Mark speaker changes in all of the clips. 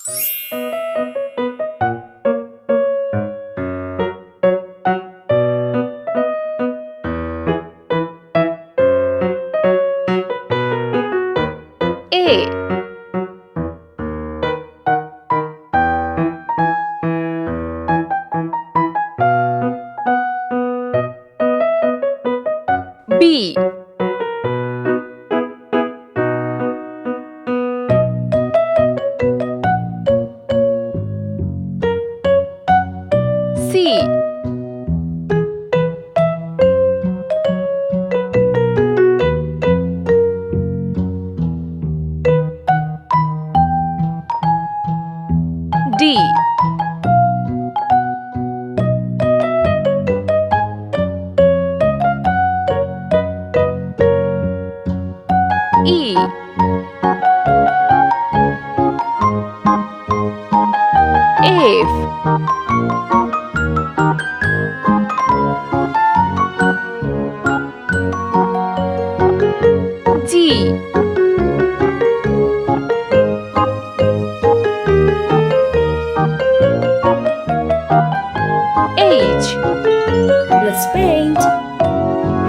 Speaker 1: A. B. C. D. E. F. G. H.
Speaker 2: Let's paint.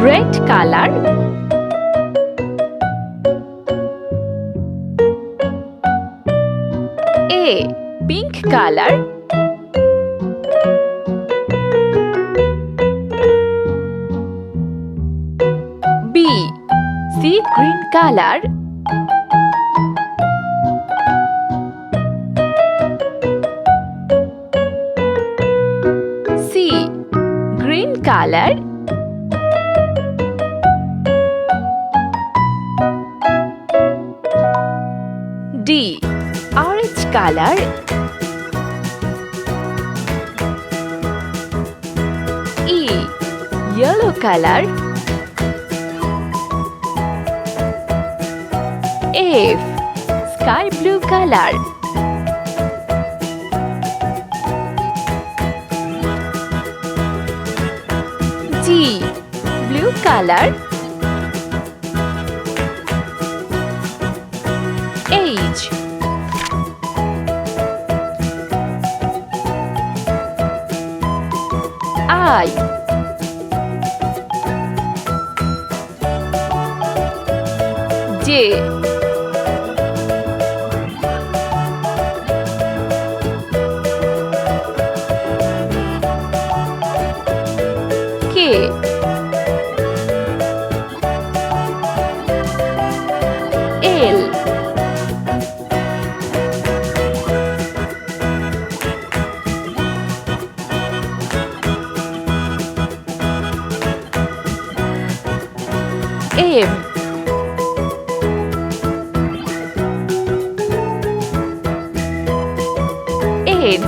Speaker 1: Red color. A. Pink color. B. Sea green color. C. Green color. D. Orange color. E. Yellow color. F. Sky blue color. G. Blue color. H. I. J. K. L. M. N.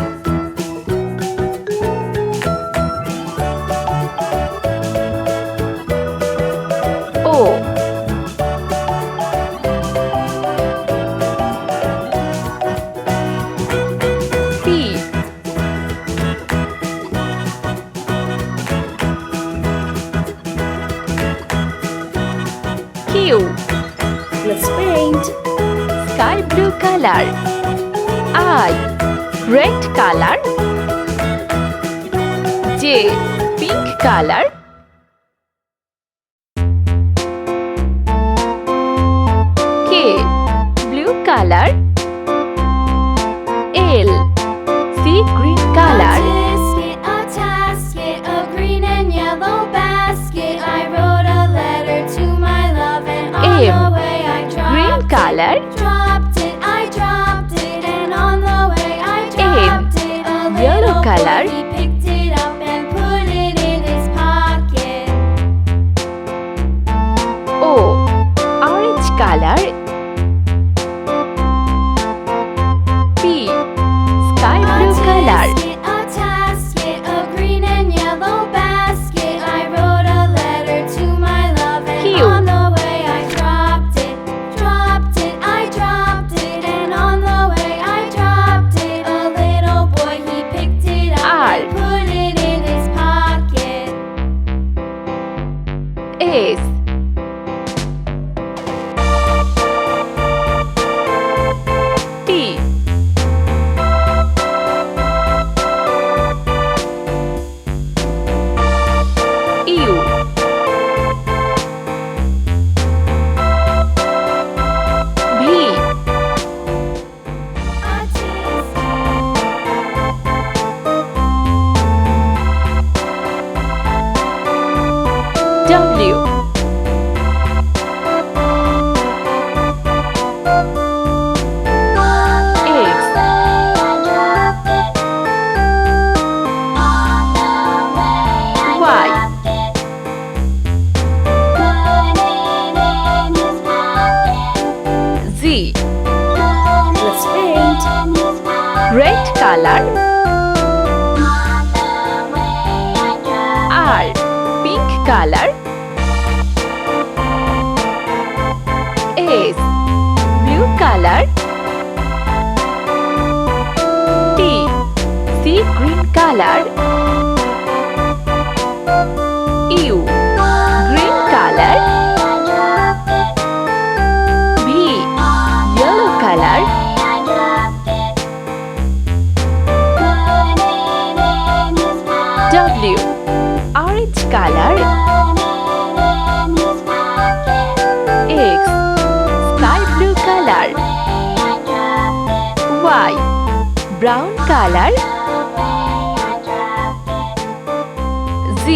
Speaker 1: O. P. Q.
Speaker 2: Let's paint.
Speaker 1: Sky blue color. I. Red color. J. Pink color. K. Blue color. L. Sea green color.
Speaker 3: A tasket of green and yellow basket. I wrote a letter to my love, and on
Speaker 1: M.
Speaker 3: the way I
Speaker 1: Green color.
Speaker 3: I dropped it, and on the way I dropped it. A
Speaker 1: Yellow
Speaker 3: little
Speaker 1: color.
Speaker 3: boy, he picked it up and put it in his pocket.
Speaker 1: O. Orange color. P. Sky blue color.
Speaker 3: A tasket of green and yellow basket. I wrote a letter to my love, and
Speaker 1: Q.
Speaker 3: on the way I dropped it. I dropped it, and on the way I dropped it. A little boy, he picked it up
Speaker 1: R.
Speaker 3: and put it in his pocket.
Speaker 1: S. T. red color. R, pink color. S, blue color. T, sea green color. U, green color. V, yellow color. W, orange color. X, sky blue color. Y, brown color. Z,